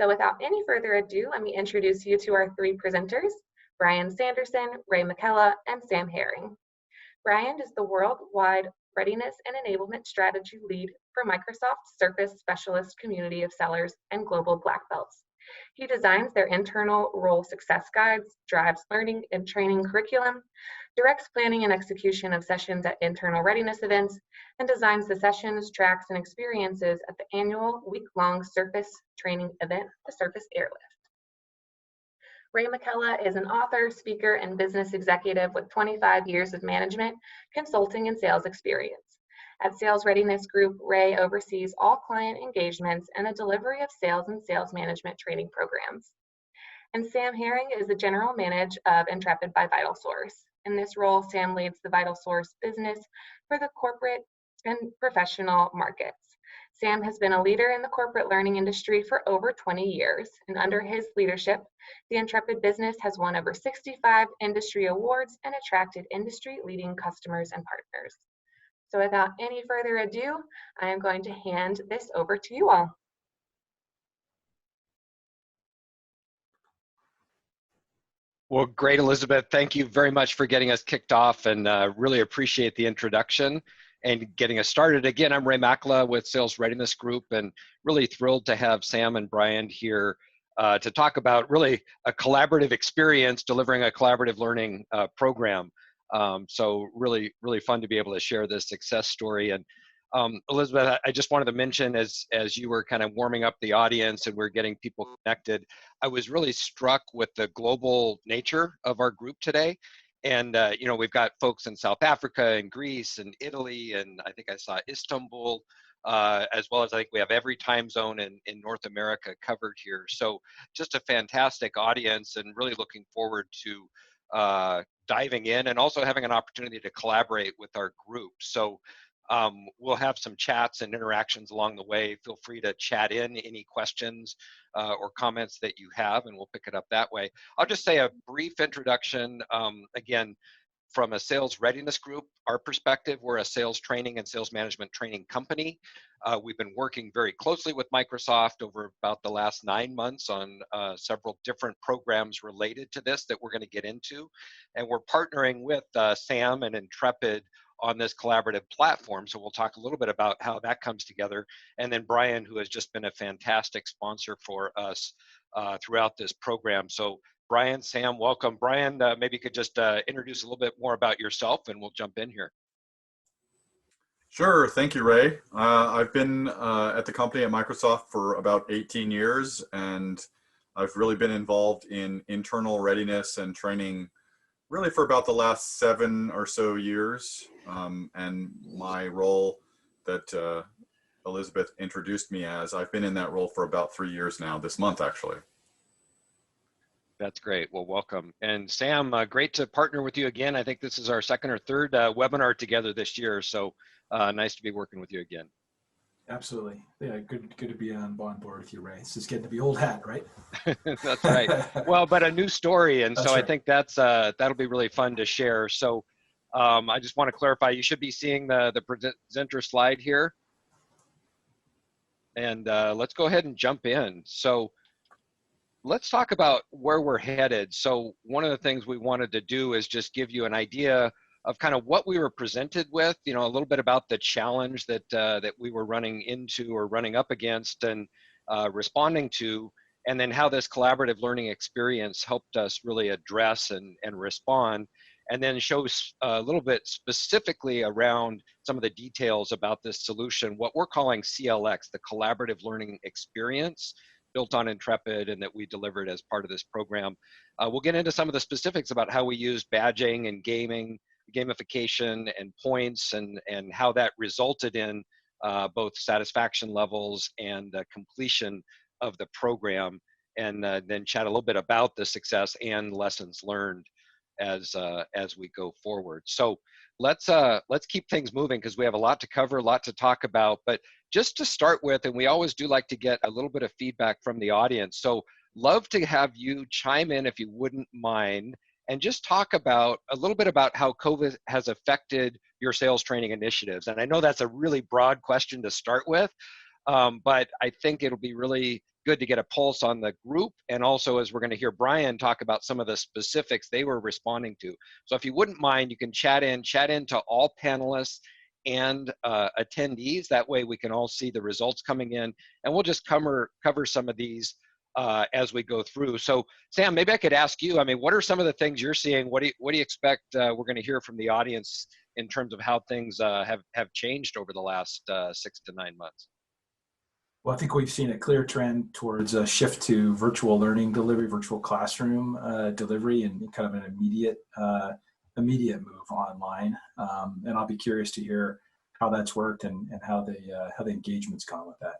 So without any further ado, let me introduce you to our three presenters, Brian Sanderson, Ray Makela, and Sam Herring. Brian is the worldwide readiness and enablement strategy lead for Microsoft's Surface Specialist community of sellers and global black belts. He designs their internal role success guides, drives learning and training curriculum, directs planning and execution of sessions at internal readiness events, and designs the sessions, tracks, and experiences at the annual week-long Surface training event, the Surface Airlift. Ray Makela is an author, speaker, and business executive with 25 years of management, consulting, and sales experience. At Sales Readiness Group, Ray oversees all client engagements and the delivery of sales and sales management training programs. And Sam Herring is the general manager of Intrepid by VitalSource. In this role, Sam leads the VitalSource business for the corporate and professional markets. Sam has been a leader in the corporate learning industry for over 20 years, and under his leadership, the Intrepid business has won over 65 industry awards and attracted industry-leading customers and partners. So without any further ado, I am going to hand this over to you all. Well, great, Elizabeth. Thank you very much for getting us kicked off, and really appreciate the introduction and getting us started. Again, I'm Ray Makela with Sales Readiness Group, and really thrilled to have Sam and Brian here to talk about really a collaborative experience delivering a collaborative learning program. So really fun to be able to share this success story. And Elizabeth, I just wanted to mention as you were kind of warming up the audience and we're getting people connected, I was really struck with the global nature of our group today. And, you know, we've got folks in South Africa and Greece and Italy, and I think I saw Istanbul, as well as I think we have every time zone in North America covered here. So just a fantastic audience, and really looking forward to diving in and also having an opportunity to collaborate with our group. So we'll have some chats and interactions along the way. Feel free to chat in any questions or comments that you have, and we'll pick it up that way. I'll just say a brief introduction. Again, from a Sales Readiness Group, our perspective, we're a sales training and sales management training company. We've been working very closely with Microsoft over about the last 9 months on several different programs related to this that we're going to get into. And we're partnering with Sam and Intrepid on this collaborative platform. So we'll talk a little bit about how that comes together. And then Brian, who has just been a fantastic sponsor for us throughout this program. So Brian, Sam, welcome. Brian, maybe you could just introduce a little bit more about yourself and we'll jump in here. Sure, thank you, Ray. I've been at the company at Microsoft for about 18 years, and I've really been involved in internal readiness and training really for about the last 7 or so years. And my role that Elizabeth introduced me as, I've been in that role for about 3 years now, this month actually. That's great. Well, welcome. And Sam, great to partner with you again. I think this is our second or third webinar together this year. So nice to be working with you again. Absolutely. Yeah, good to be on board with you, Ray. This is getting to be old hat, right? That's right. Well, but a new story. And That's so right. I think that'll be really fun to share. So I just want to clarify, you should be seeing the presenter slide here. And let's go ahead and jump in. So let's talk about where we're headed. So one of the things we wanted to do is just give you an idea of kind of what we were presented with, you know, a little bit about the challenge that that we were running into or running up against and responding to, and then how this collaborative learning experience helped us really address and respond, and then show a little bit specifically around some of the details about this solution, what we're calling CLX, the Collaborative Learning Experience, built on Intrepid and that we delivered as part of this program. We'll get into some of the specifics about how we use badging and gamification and points and how that resulted in both satisfaction levels and completion of the program, and then chat a little bit about the success and lessons learned as we go forward. So let's keep things moving because we have a lot to cover, a lot to talk about. But just to start with, and we always do like to get a little bit of feedback from the audience. So love to have you chime in if you wouldn't mind, and just talk about a little bit about how COVID has affected your sales training initiatives. And I know that's a really broad question to start with, But I think it'll be really good to get a pulse on the group, and also as we're going to hear Brian talk about some of the specifics they were responding to. So if you wouldn't mind, you can chat in to all panelists and attendees. That way we can all see the results coming in, and we'll just cover some of these as we go through. So Sam, maybe I could ask you, I mean, what are some of the things you're seeing? What do you expect we're going to hear from the audience in terms of how things have changed over the last 6 to 9 months? Well, I think we've seen a clear trend towards a shift to virtual learning delivery, virtual classroom delivery, and kind of an immediate move online. And I'll be curious to hear how that's worked and how the engagement's gone with that.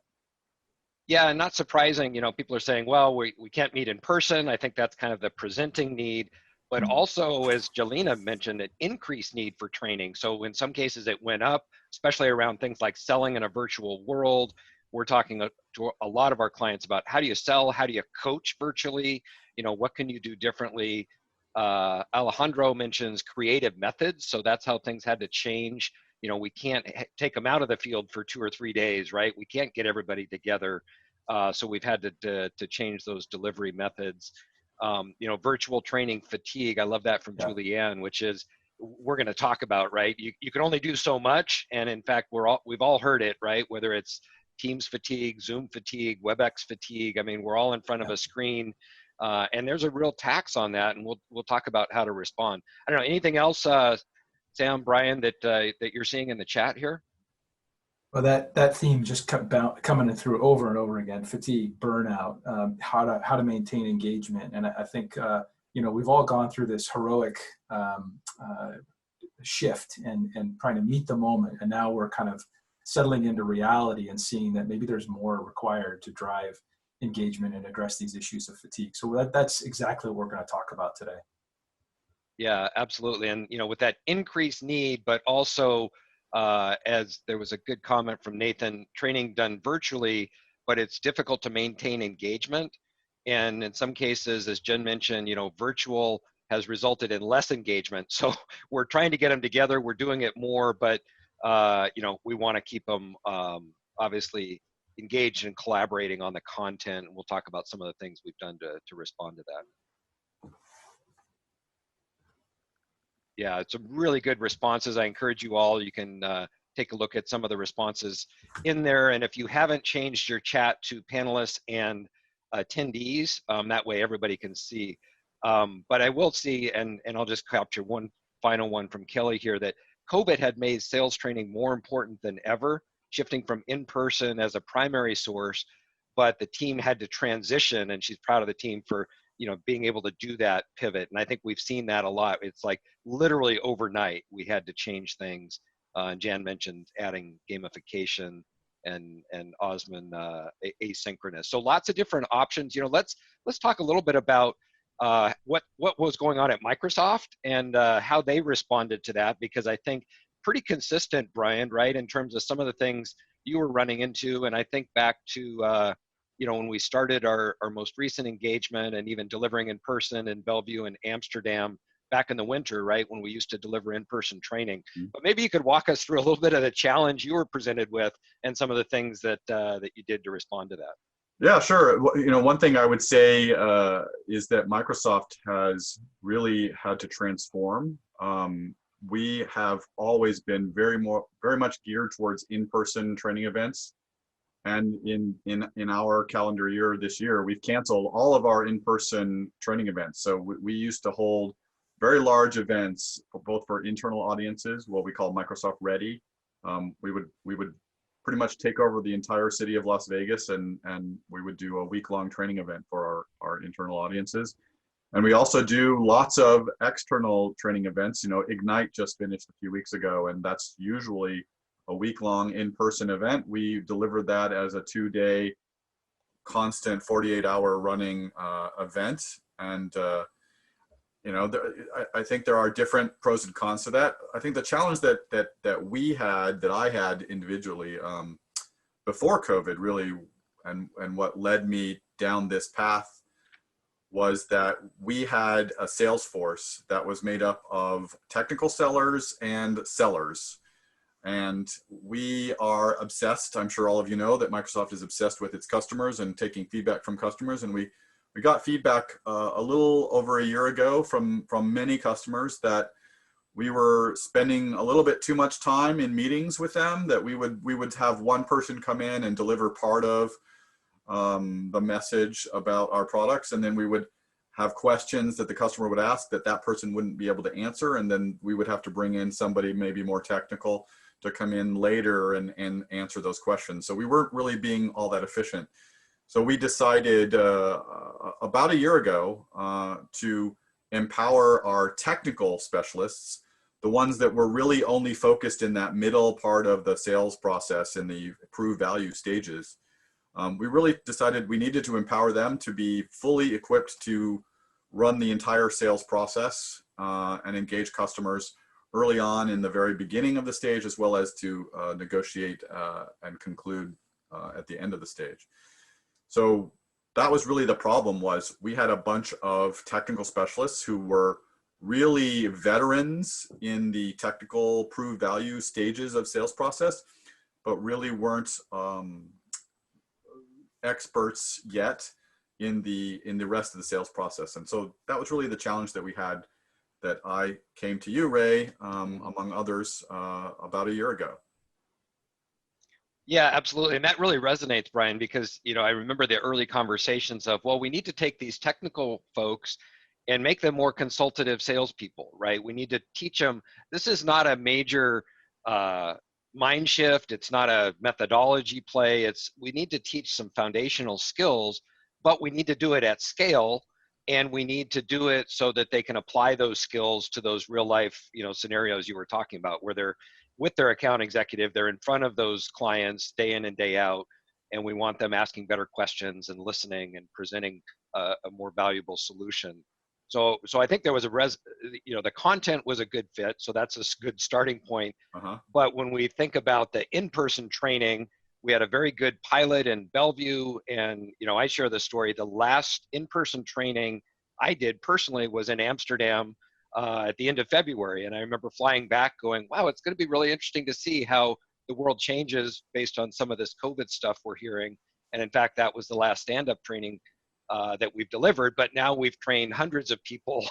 Yeah, not surprising. People are saying, well, we can't meet in person. I think that's kind of the presenting need, but also, as Jelena mentioned, an increased need for training. So in some cases it went up, especially around things like selling in a virtual world. We're talking to a lot of our clients about how do you sell, how do you coach virtually, what can you do differently? Alejandro mentions creative methods. So that's how things had to change. We can't take them out of the field for 2 or 3 days, right? We can't get everybody together. So we've had to change those delivery methods. Virtual training fatigue. I love that from Julianne, which is we're going to talk about, right? You can only do so much. And in fact, we've all heard it, right? Whether it's Teams fatigue, Zoom fatigue, WebEx fatigue. I mean, we're all in front of a screen, and there's a real tax on that. And we'll talk about how to respond. I don't know, anything else, Sam, Brian, that you're seeing in the chat here? Well, that theme just kept coming through over and over again: fatigue, burnout, how to maintain engagement. And I think we've all gone through this heroic shift and trying to meet the moment, and now we're kind of settling into reality and seeing that maybe there's more required to drive engagement and address these issues of fatigue. So that's exactly what we're going to talk about today. Yeah, absolutely. And, with that increased need, but also, as there was a good comment from Nathan, training done virtually, but it's difficult to maintain engagement. And in some cases, as Jen mentioned, virtual has resulted in less engagement. So we're trying to get them together. We're doing it more, but we want to keep them obviously engaged and collaborating on the content. And we'll talk about some of the things we've done to respond to that. Yeah, it's some really good responses. I encourage you all, you can take a look at some of the responses in there. And if you haven't changed your chat to panelists and attendees, that way everybody can see. But I will see, and I'll just capture one final one from Kelly here, that COVID had made sales training more important than ever, shifting from in-person as a primary source, but the team had to transition, and she's proud of the team for being able to do that pivot. And I think we've seen that a lot. It's like literally overnight we had to change things. And Jan mentioned adding gamification and Osman asynchronous. So lots of different options. Let's talk a little bit about what was going on at Microsoft and how they responded to that, because I think pretty consistent, Brian, right, in terms of some of the things you were running into. And I think back to when we started our most recent engagement and even delivering in person in Bellevue and Amsterdam back in the winter, right, when we used to deliver in-person training. But maybe you could walk us through a little bit of the challenge you were presented with and some of the things that you did to respond to that. Yeah, sure. One thing I would say is that Microsoft has really had to transform. We have always been very much geared towards in-person training events. And in our calendar year this year, we've canceled all of our in-person training events. So we used to hold very large events, both for internal audiences, what we call Microsoft Ready. We would pretty much take over the entire city of Las Vegas, and we would do a week-long training event for our internal audiences. And we also do lots of external training events. Ignite just finished a few weeks ago, and that's usually a week-long in-person event. We delivered that as a 2-day constant 48-hour running event. And I think there are different pros and cons to that. I think the challenge that I had individually before COVID really, and what led me down this path, was that we had a sales force that was made up of technical sellers and sellers. And we are obsessed. I'm sure all of you know that Microsoft is obsessed with its customers and taking feedback from customers. And we got feedback a little over a year ago from many customers that we were spending a little bit too much time in meetings with them, that we would have one person come in and deliver part of the message about our products, and then we would have questions that the customer would ask that person wouldn't be able to answer, and then we would have to bring in somebody maybe more technical to come in later and answer those questions. So we weren't really being all that efficient. So we decided about a year ago to empower our technical specialists, the ones that were really only focused in that middle part of the sales process in the prove value stages. We really decided we needed to empower them to be fully equipped to run the entire sales process and engage customers early on in the very beginning of the stage, as well as to negotiate and conclude at the end of the stage. So that was really the problem. Was we had a bunch of technical specialists who were really veterans in the technical prove value stages of sales process, but really weren't experts yet in the rest of the sales process. And so that was really the challenge that we had, that I came to you, Ray, among others, about a year ago. Yeah, absolutely. And that really resonates, Brian, because, I remember the early conversations of, well, we need to take these technical folks and make them more consultative salespeople, right? We need to teach them, this is not a major mind shift. It's not a methodology play. We need to teach some foundational skills, but we need to do it at scale. And we need to do it so that they can apply those skills to those real life, scenarios you were talking about, where they're with their account executive, they're in front of those clients day in and day out, and we want them asking better questions and listening and presenting a more valuable solution. So I think there was the content was a good fit, so that's a good starting point. But when we think about the in-person training, we had a very good pilot in Bellevue, and I share the story. The last in-person training I did personally was in Amsterdam at the end of February, and I remember flying back going, wow, it's going to be really interesting to see how the world changes based on some of this COVID stuff we're hearing. And in fact, that was the last stand-up training that we've delivered, but now we've trained hundreds of people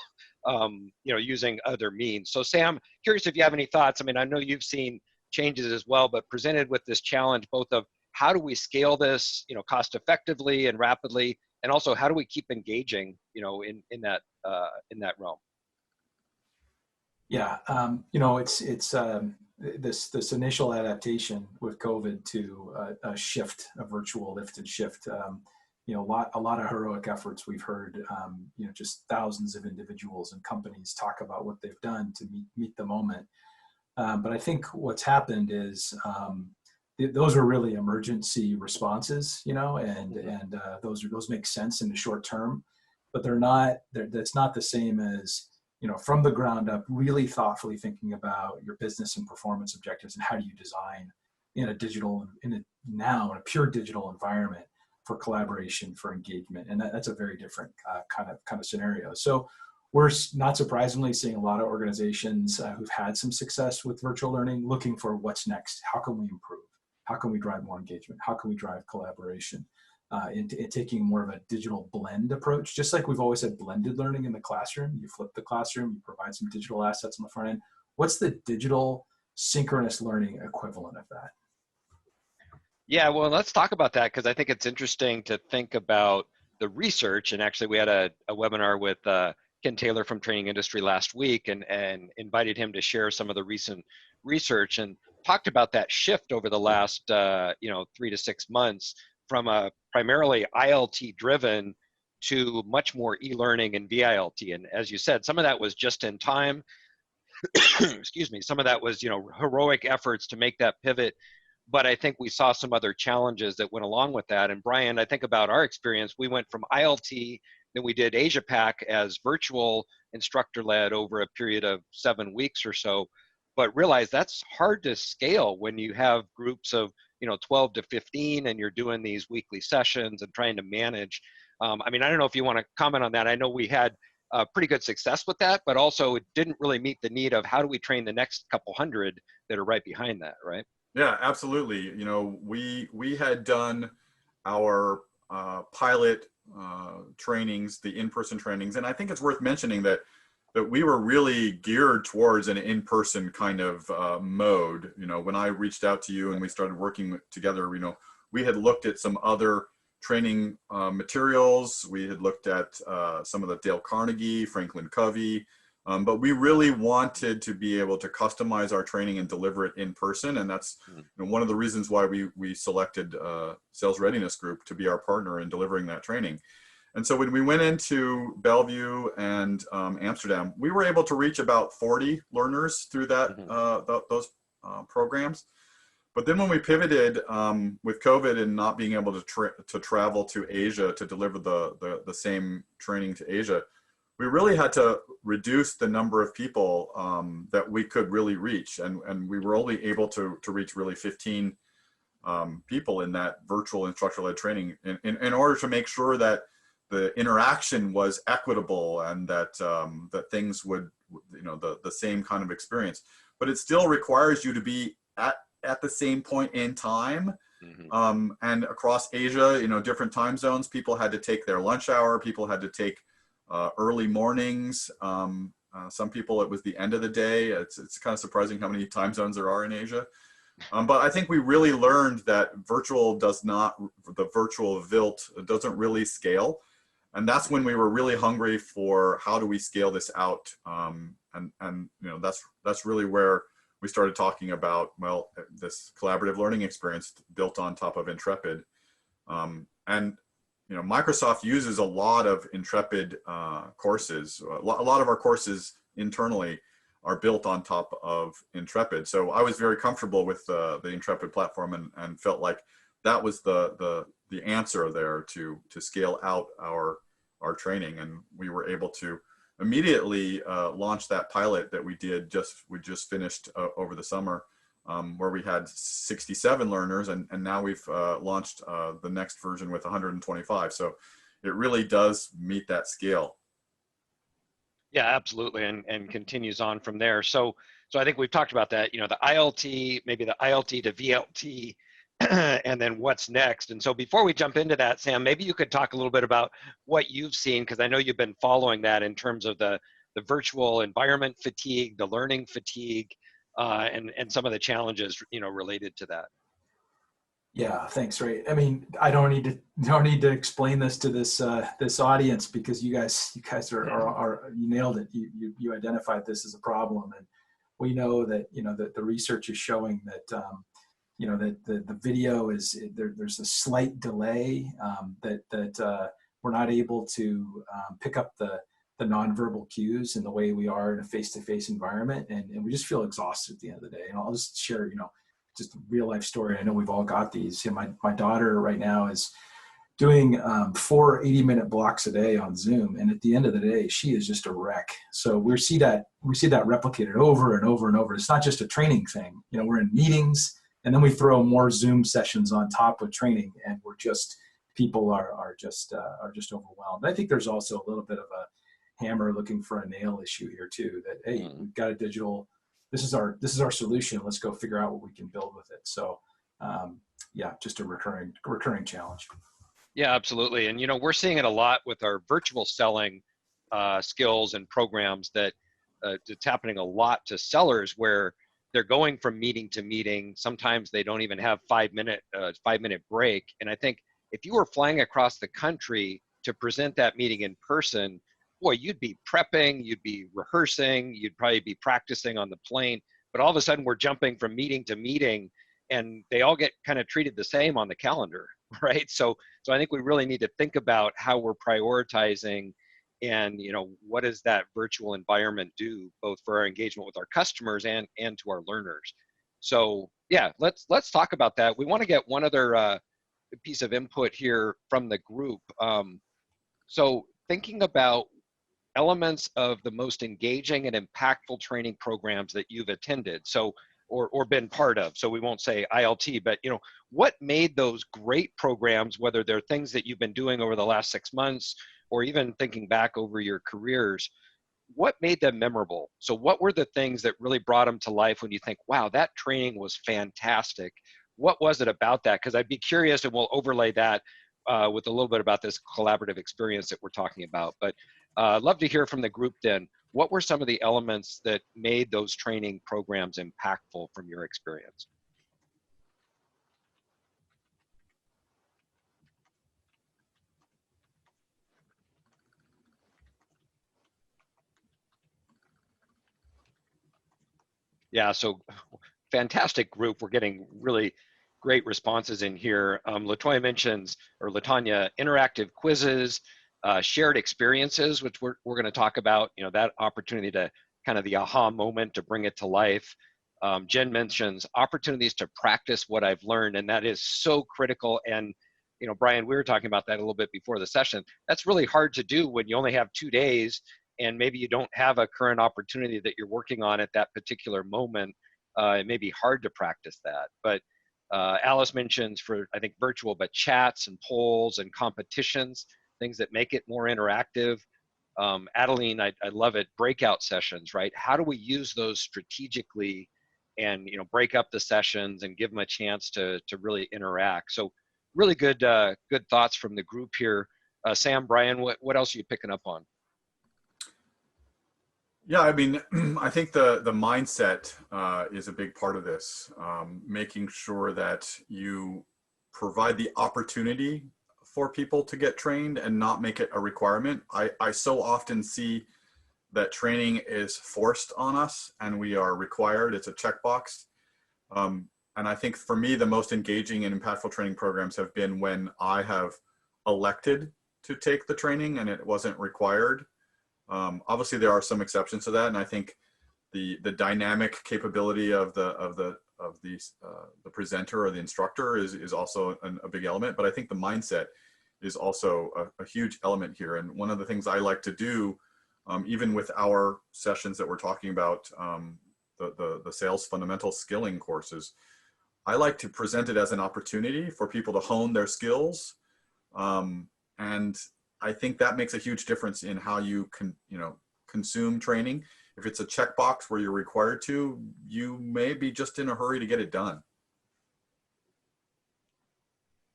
using other means. So Sam, curious if you have any thoughts. I mean, I know you've seen changes as well, but presented with this challenge both of how do we scale this cost effectively and rapidly, and also how do we keep engaging in that realm. Yeah, it's this initial adaptation with COVID to a shift, a virtual lift and shift. A lot of heroic efforts we've heard. Just thousands of individuals and companies talk about what they've done to meet the moment. But I think what's happened is those are really emergency responses, and those make sense in the short term, but that's not the same as from the ground up, really thoughtfully thinking about your business and performance objectives and how do you design in a pure digital environment for collaboration, for engagement. And that's a very different kind of scenario. So we're not surprisingly seeing a lot of organizations who've had some success with virtual learning looking for what's next. How can we improve? How can we drive more engagement? How can we drive collaboration? In taking more of a digital blend approach, just like we've always had blended learning in the classroom. You flip the classroom, you provide some digital assets on the front end. What's the digital synchronous learning equivalent of that? Yeah, well, let's talk about that, because I think it's interesting to think about the research. And actually, we had a webinar with Ken Taylor from Training Industry last week, and invited him to share some of the recent research and talked about that shift over the last 3 to 6 months from a primarily ILT driven to much more e-learning and VILT. And as you said, some of that was just in time. Excuse me. Some of that was, heroic efforts to make that pivot. But I think we saw some other challenges that went along with that. And Brian, I think about our experience, we went from ILT, then we did Asia Pac as virtual instructor led over a period of 7 weeks or so, but realized that's hard to scale when you have groups of 12 to 15 and you're doing these weekly sessions and trying to manage. I don't know if you want to comment on that. I know we had pretty good success with that, but also it didn't really meet the need of how do we train the next couple hundred that are right behind that, right? Yeah, absolutely. You know, we had done our pilot trainings, the in-person trainings, and I think it's worth mentioning that we were really geared towards an in-person kind of mode. You know, when I reached out to you and we started working together, you know, we had looked at some other training materials. We had looked at some of the Dale Carnegie, Franklin Covey, but we really wanted to be able to customize our training and deliver it in person. And that's you know, one of the reasons why we selected Sales Readiness Group to be our partner in delivering that training. And so when we went into Bellevue and Amsterdam, we were able to reach about 40 learners through that those programs. But then when we pivoted with COVID and not being able to travel to Asia to deliver the same training to Asia, we really had to reduce the number of people that we could really reach. And we were only able to reach really 15 people in that virtual instructor-led training in order to make sure that the interaction was equitable and that that things would, you know, the same kind of experience. But it still requires you to be at the same point in time. And across Asia, you know, different time zones, people had to take their lunch hour, people had to take early mornings. Some people, it was the end of the day. It's kind of surprising how many time zones there are in Asia. But I think we really learned that the virtual VILT doesn't really scale. And that's when we were really hungry for how do we scale this out. And you know, that's really where we started talking about, well, this collaborative learning experience built on top of Intrepid. And you know, Microsoft uses a lot of Intrepid courses. A lot of our courses internally are built on top of Intrepid. So I was very comfortable with the Intrepid platform and felt like that was the answer there to scale out our training. And we were able to immediately launch that pilot that we just finished over the summer, where we had 67 learners, and now we've launched the next version with 125. So it really does meet that scale. Yeah, absolutely, and continues on from there. So I think we've talked about that, you know, the ILT, maybe the ILT to VLT, and then what's next. And so before we jump into that, Sam, maybe you could talk a little bit about what you've seen, because I know you've been following that in terms of the virtual environment fatigue, the learning fatigue, and some of the challenges, you know, related to that. Yeah, thanks, Ray. I mean, I don't need to explain this to this audience, because you guys are you nailed it. You identified this as a problem, and we know that, you know, that the research is showing that you know, that the video is there's a slight delay, that we're not able to pick up the nonverbal cues in the way we are in a face-to-face environment, and we just feel exhausted at the end of the day. And I'll just share, you know, just a real life story. I know we've all got these. You know, my daughter right now is doing 4 80-minute blocks a day on Zoom, and at the end of the day, she is just a wreck. So we see that replicated over and over and over. It's not just a training thing. You know, we're in meetings, and then we throw more Zoom sessions on top of training, and people are just overwhelmed. I think there's also a little bit of a hammer looking for a nail issue here too. That, hey, we've got a digital. This is our solution. Let's go figure out what we can build with it. So, yeah, just a recurring challenge. Yeah, absolutely. And, you know, we're seeing it a lot with our virtual selling skills and programs that it's happening a lot to sellers, where they're going from meeting to meeting. Sometimes they don't even have 5-minute break. And I think if you were flying across the country to present that meeting in person, boy, you'd be prepping, you'd be rehearsing, you'd probably be practicing on the plane. But all of a sudden we're jumping from meeting to meeting, and they all get kind of treated the same on the calendar, right? So I think we really need to think about how we're prioritizing, and, you know, what does that virtual environment do both for our engagement with our customers and to our learners. So yeah, let's talk about that. We want to get one other piece of input here from the group. So thinking about elements of the most engaging and impactful training programs that you've attended, so or been part of. So we won't say ILT, but, you know, what made those great programs, whether they're things that you've been doing over the last 6 months or even thinking back over your careers, what made them memorable? So what were the things that really brought them to life when you think, wow, that training was fantastic? What was it about that? Because I'd be curious, and we'll overlay that with a little bit about this collaborative experience that we're talking about. But I'd love to hear from the group then. What were some of the elements that made those training programs impactful from your experience? Yeah, so fantastic group. We're getting really great responses in here. Latoya mentions, or Latanya, interactive quizzes, shared experiences, which we're going to talk about, that opportunity to kind of the aha moment to bring it to life. Jen mentions opportunities to practice what I've learned, and that is so critical. And, Brian, we were talking about that a little bit before the session. That's really hard to do when you only have 2 days and maybe you don't have a current opportunity that you're working on at that particular moment. It may be hard to practice that. But Alice mentions for, I think, virtual, but chats and polls and competitions, things that make it more interactive. Adeline, I love it, breakout sessions, right? How do we use those strategically and break up the sessions and give them a chance to really interact? So really good good thoughts from the group here. Sam, Brian, what else are you picking up on? Yeah, I mean, I think the mindset is a big part of this, making sure that you provide the opportunity for people to get trained and not make it a requirement. I so often see that training is forced on us and we are required. It's a checkbox. And I think for me, the most engaging and impactful training programs have been when I have elected to take the training and it wasn't required. Obviously, there are some exceptions to that, and I think the dynamic capability of the presenter or the instructor is also a big element. But I think the mindset is also a huge element here. And one of the things I like to do, even with our sessions that we're talking about, the sales fundamental skilling courses, I like to present it as an opportunity for people to hone their skills, and I think that makes a huge difference in how you can, consume training. If it's a checkbox where you're required to, you may be just in a hurry to get it done.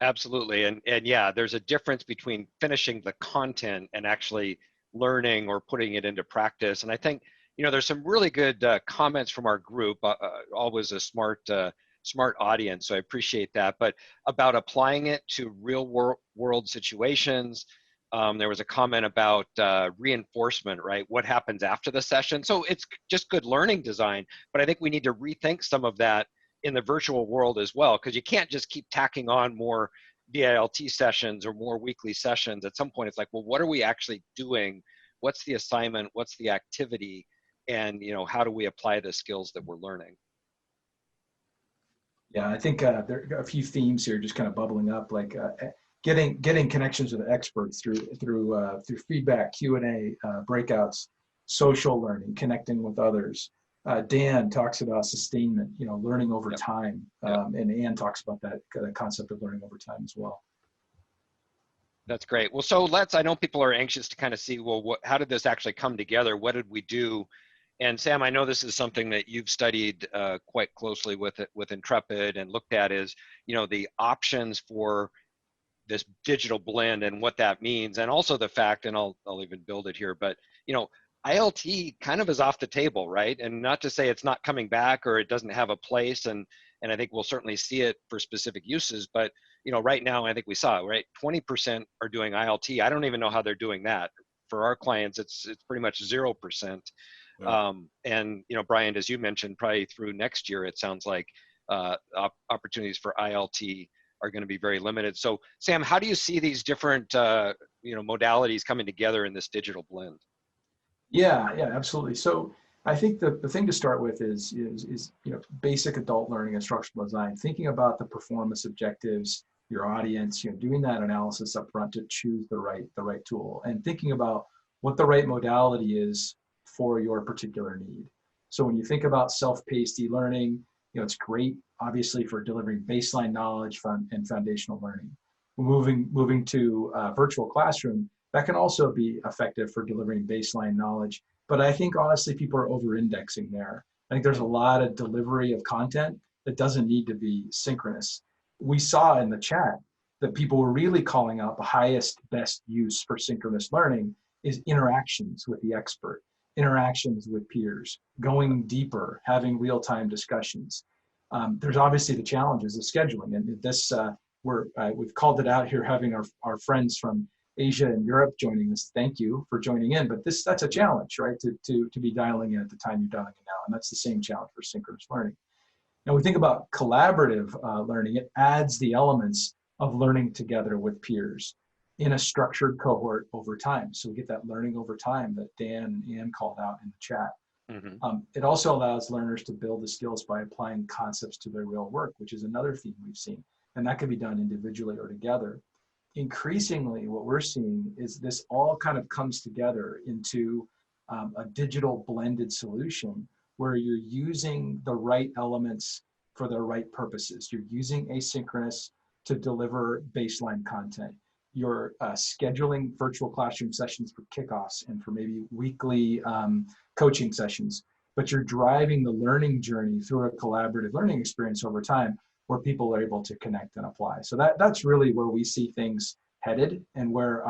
Absolutely, and yeah, there's a difference between finishing the content and actually learning or putting it into practice. And I think, there's some really good comments from our group. Always a smart audience, so I appreciate that. But about applying it to real world situations. There was a comment about reinforcement, right? What happens after the session? So it's just good learning design, but I think we need to rethink some of that in the virtual world as well, because you can't just keep tacking on more VILT sessions or more weekly sessions. At some point, it's like, well, what are we actually doing? What's the assignment? What's the activity? And how do we apply the skills that we're learning? Yeah, I think there are a few themes here just kind of bubbling up, like getting connections with experts through feedback, Q&A, breakouts, social learning, connecting with others. Dan talks about sustainment, learning over time, and Ann talks about that concept of learning over time as well. That's great. Well, so I know people are anxious to kind of see, well, how did this actually come together? What did we do? And Sam, I know this is something that you've studied quite closely with Intrepid and looked at is, the options for this digital blend and what that means. And also the fact, and I'll even build it here, but, ILT kind of is off the table, right? And not to say it's not coming back or it doesn't have a place. And I think we'll certainly see it for specific uses, but, right now, I think we saw, right? 20% are doing ILT. I don't even know how they're doing that. For our clients, it's pretty much 0%. Yeah. And, Brian, as you mentioned, probably through next year, it sounds like opportunities for ILT are going to be very limited. So, Sam, how do you see these different, modalities coming together in this digital blend? Yeah, absolutely. So I think the thing to start with is basic adult learning instructional design, thinking about the performance objectives, your audience, doing that analysis up front to choose the right tool, and thinking about what the right modality is for your particular need. So when you think about self-paced e-learning, it's great, obviously, for delivering baseline knowledge and foundational learning. Moving to virtual classroom, That can also be effective for delivering baseline knowledge. But I think honestly, people are over-indexing there. I think there's a lot of delivery of content that doesn't need to be synchronous. We saw in the chat that people were really calling out the highest, best use for synchronous learning is interactions with the expert, interactions with peers, going deeper, having real-time discussions. There's obviously the challenges of scheduling, and this we've called it out here, having our friends from Asia and Europe joining us. Thank you for joining in, but that's a challenge, right? To be dialing in at the time you're dialing in now, and that's the same challenge for synchronous learning. Now we think about collaborative learning. It adds the elements of learning together with peers in a structured cohort over time. So we get that learning over time that Dan and Ann called out in the chat. It also allows learners to build the skills by applying concepts to their real work, which is another theme we've seen. And that can be done individually or together. Increasingly, what we're seeing is this all kind of comes together into a digital blended solution where you're using the right elements for the right purposes. You're using asynchronous to deliver baseline content. You're scheduling virtual classroom sessions for kickoffs and for maybe weekly coaching sessions, but you're driving the learning journey through a collaborative learning experience over time where people are able to connect and apply. So that's really where we see things headed, and where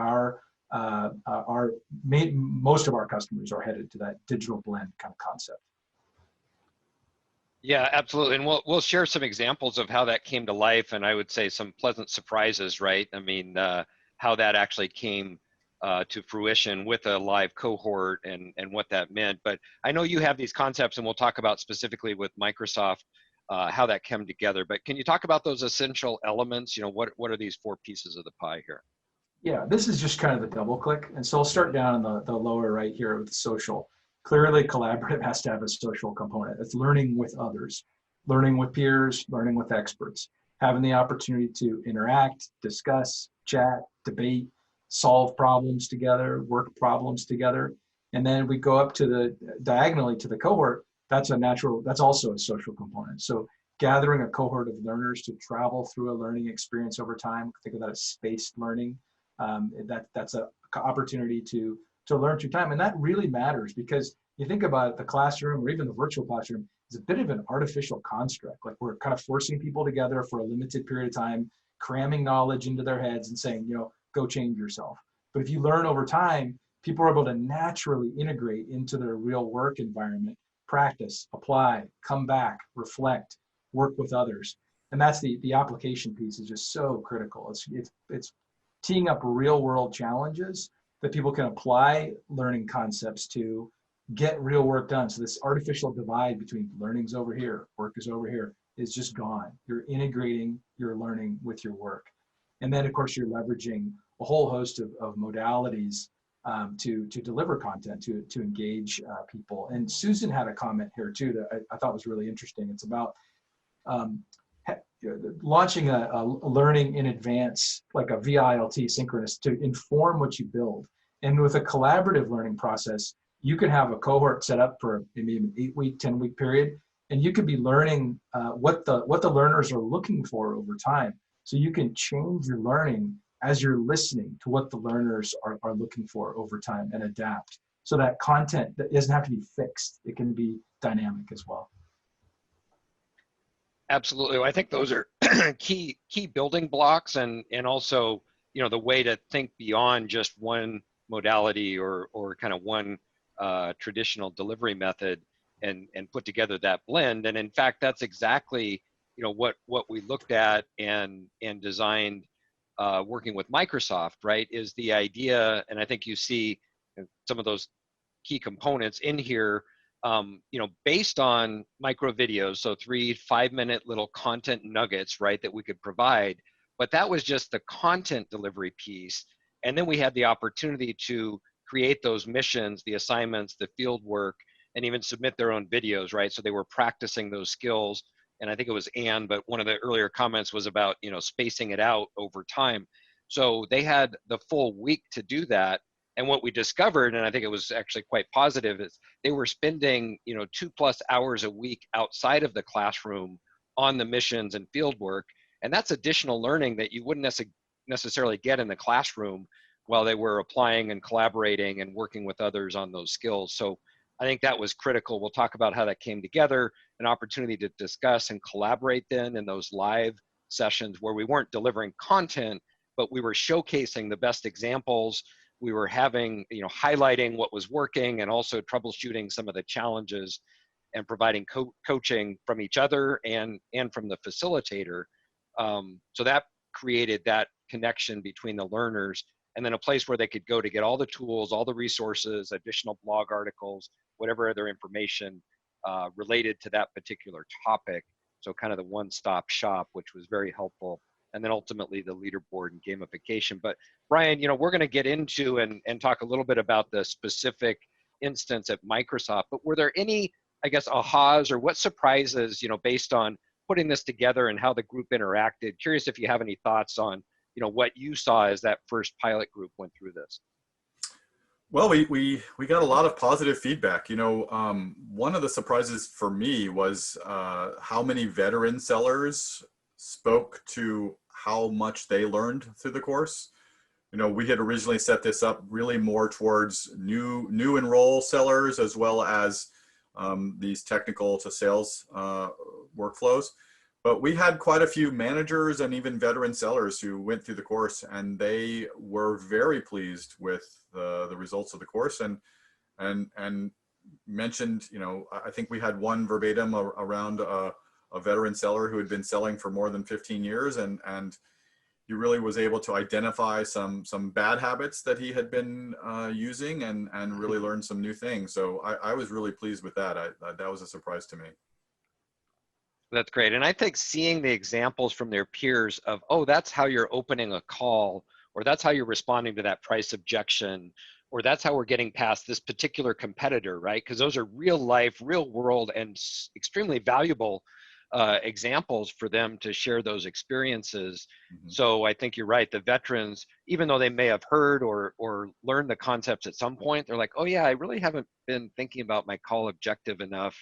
most of our customers are headed, to that digital blend kind of concept. Yeah, absolutely. And we'll share some examples of how that came to life, and I would say some pleasant surprises, right? I mean, how that actually came to fruition with a live cohort and what that meant. But I know you have these concepts, and we'll talk about specifically with Microsoft how that came together. But can you talk about those essential elements? You know, what are these 4 pieces of the pie here? Yeah, this is just kind of the double click. And so I'll start down in the lower right here with the social. Clearly, collaborative has to have a social component. It's learning with others, learning with peers, learning with experts, having the opportunity to interact, discuss, chat, debate, solve problems together, work problems together. And then we go up to the diagonally to the cohort. That's also a social component. So gathering a cohort of learners to travel through a learning experience over time, think of that as spaced learning. That's an opportunity to learn through time. And that really matters, because you think about it, the classroom or even the virtual classroom is a bit of an artificial construct. Like, we're kind of forcing people together for a limited period of time, cramming knowledge into their heads and saying, go change yourself. But if you learn over time, people are able to naturally integrate into their real work environment, practice, apply, come back, reflect, work with others. And that's the application piece is just so critical. It's teeing up real world challenges that people can apply learning concepts to get real work done. So this artificial divide between learning's over here, work is over here, is just gone. You're integrating your learning with your work. And then of course you're leveraging a whole host of modalities to deliver content, to engage people. And Susan had a comment here too that I thought was really interesting. It's about launching a learning in advance, like a VILT synchronous, to inform what you build. And with a collaborative learning process, you can have a cohort set up for maybe an 8-week, 10-week period, and you could be learning what the learners are looking for over time. So you can change your learning as you're listening to what the learners are looking for over time and adapt. So that content that doesn't have to be fixed, it can be dynamic as well. Absolutely. I think those are key building blocks, and also, the way to think beyond just one modality or kind of one traditional delivery method and put together that blend. And in fact, that's exactly what we looked at and designed working with Microsoft, right? Is the idea, and I think you see some of those key components in here. Based on micro videos, so 3-5-minute little content nuggets, right, that we could provide. But that was just the content delivery piece. And then we had the opportunity to create those missions, the assignments, the field work, and even submit their own videos, right? So they were practicing those skills. And I think it was Ann, but one of the earlier comments was about, spacing it out over time. So they had the full week to do that. And what we discovered, and I think it was actually quite positive, is they were spending, 2+ hours a week outside of the classroom on the missions and field work. And that's additional learning that you wouldn't necessarily get in the classroom while they were applying and collaborating and working with others on those skills. So I think that was critical. We'll talk about how that came together, an opportunity to discuss and collaborate then in those live sessions where we weren't delivering content, but we were showcasing the best examples. We were having, highlighting what was working and also troubleshooting some of the challenges and providing coaching from each other and from the facilitator. So that created that connection between the learners, and then a place where they could go to get all the tools, all the resources, additional blog articles, whatever other information related to that particular topic. So kind of the one-stop shop, which was very helpful. And then ultimately the leaderboard and gamification. But Brian, we're going to get into and talk a little bit about the specific instance at Microsoft, but were there any, I guess, ahas or what surprises, based on putting this together and how the group interacted? Curious if you have any thoughts on, what you saw as that first pilot group went through this. Well, we got a lot of positive feedback. One of the surprises for me was how many veteran sellers spoke to how much they learned through the course. We had originally set this up really more towards new enroll sellers, as well as these technical to sales workflows. But we had quite a few managers and even veteran sellers who went through the course, and they were very pleased with the results of the course, and mentioned, I think we had one verbatim around a veteran seller who had been selling for more than 15 years, and he really was able to identify some bad habits that he had been using and really learn some new things. So I was really pleased with that. That was a surprise to me. That's great. And I think seeing the examples from their peers of, oh, that's how you're opening a call, or that's how you're responding to that price objection, or that's how we're getting past this particular competitor, right? Because those are real life, real world, and extremely valuable examples for them to share those experiences. Mm-hmm. So I think you're right. The veterans, even though they may have heard or learned the concepts at some point, they're like, oh yeah, I really haven't been thinking about my call objective enough.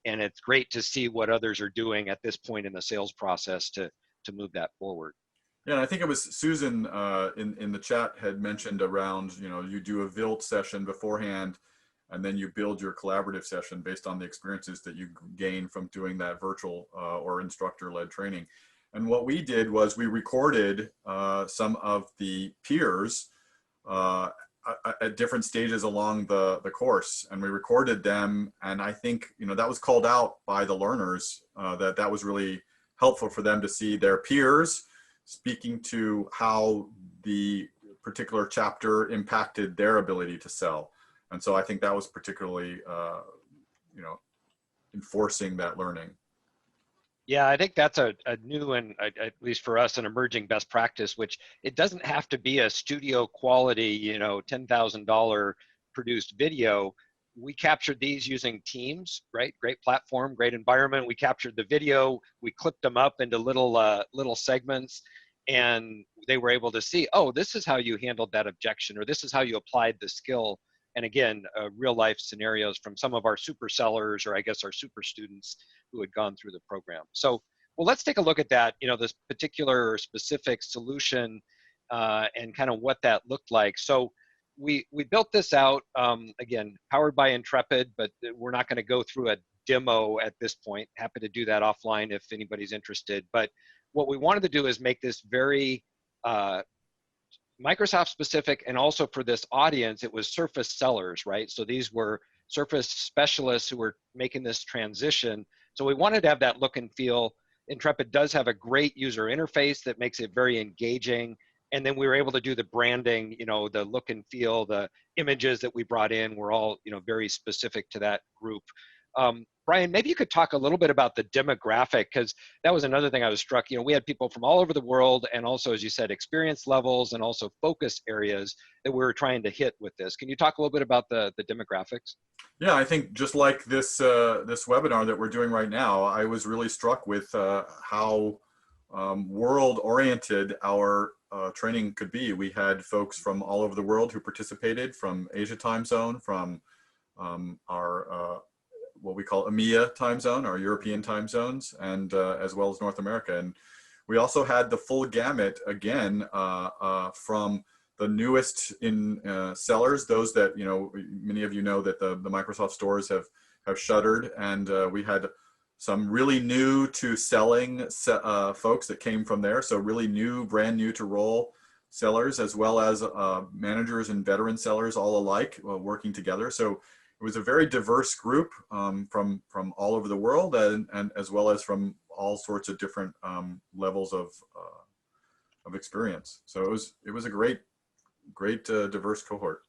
And it's great to see what others are doing at this point in the sales process to move that forward. Yeah, I think it was Susan in the chat had mentioned around, you do a VILT session beforehand, and then you build your collaborative session based on the experiences that you gain from doing that virtual or instructor-led training. And what we did was we recorded some of the peers at different stages along the course, and we recorded them. And I think, that was called out by the learners, that was really helpful for them to see their peers speaking to how the particular chapter impacted their ability to sell. And so I think that was particularly, enforcing that learning. Yeah, I think that's a new and, at least for us, an emerging best practice, which it doesn't have to be a studio quality, $10,000 produced video. We captured these using Teams, right? Great platform, great environment. We captured the video, we clipped them up into little segments, and they were able to see, oh, this is how you handled that objection, or this is how you applied the skill. And again, real life scenarios from some of our super sellers, or I guess our super students who had gone through the program. So, well, let's take a look at that, this particular or specific solution and kind of what that looked like. So we built this out, again, powered by Intrepid, but we're not going to go through a demo at this point. Happy to do that offline if anybody's interested. But what we wanted to do is make this very Microsoft specific, and also for this audience, it was Surface sellers, right? So these were Surface specialists who were making this transition. So we wanted to have that look and feel. Intrepid does have a great user interface that makes it very engaging. And then we were able to do the branding, the look and feel, the images that we brought in were all, very specific to that group. Brian, maybe you could talk a little bit about the demographic, because that was another thing I was struck. We had people from all over the world, and also, as you said, experience levels and also focus areas that we were trying to hit with this. Can you talk a little bit about the demographics? Yeah, I think just like this this webinar that we're doing right now, I was really struck with how world-oriented our training could be. We had folks from all over the world who participated, from Asia time zone, from our what we call EMEA time zone, our European time zones, and as well as North America. And we also had the full gamut, again, from the newest in sellers, those that, you know, many of you know that the Microsoft stores have shuttered, and we had some really new to selling folks that came from there. So really new, brand new to role sellers, as well as managers and veteran sellers all alike working together. So it was a very diverse group from all over the world, and as well as from all sorts of different levels of experience. So it was a great diverse cohort.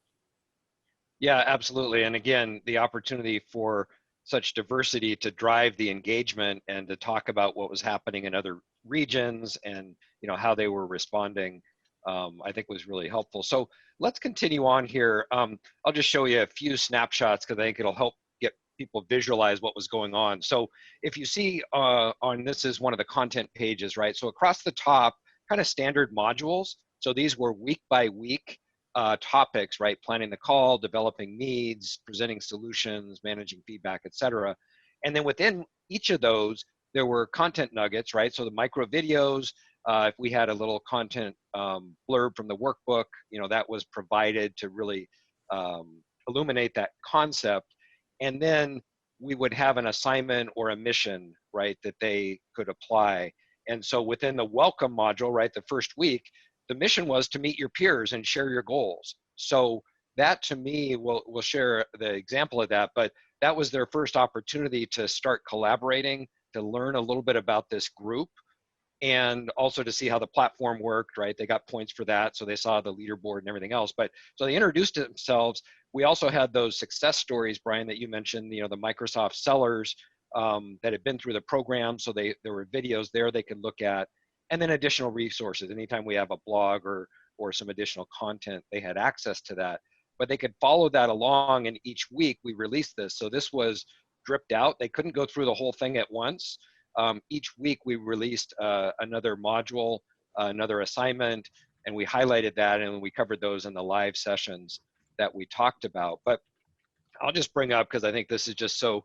Yeah, absolutely. And again, the opportunity for such diversity to drive the engagement and to talk about what was happening in other regions and, you know, how they were responding, I think was really helpful. So let's continue on here. I'll just show you a few snapshots because I think it'll help get people visualize what was going on. So if you see this is one of the content pages, right? So across the top, kind of standard modules. So these were week by week topics, right? Planning the call, developing needs, presenting solutions, managing feedback, etc. And then within each of those, there were content nuggets, right? So the micro videos, if we had a little content blurb from the workbook, you know, that was provided to really illuminate that concept. And then we would have an assignment or a mission, right, that they could apply. And so within the welcome module, right, the first week, the mission was to meet your peers and share your goals. So that, to me, we'll share the example of that, but that was their first opportunity to start collaborating, to learn a little bit about this group, and also to see how the platform worked, right? They got points for that, so they saw the leaderboard and everything else. But so they introduced themselves. We also had those success stories, Brian, that you mentioned, you know, the Microsoft sellers that had been through the program. So there were videos there they could look at, and then additional resources. Anytime we have a blog or some additional content, they had access to that. But they could follow that along, and each week we released this. So this was dripped out. They couldn't go through the whole thing at once. Each week we released another module, another assignment, and we highlighted that, and we covered those in the live sessions that we talked about. But I'll just bring up, because I think this is just so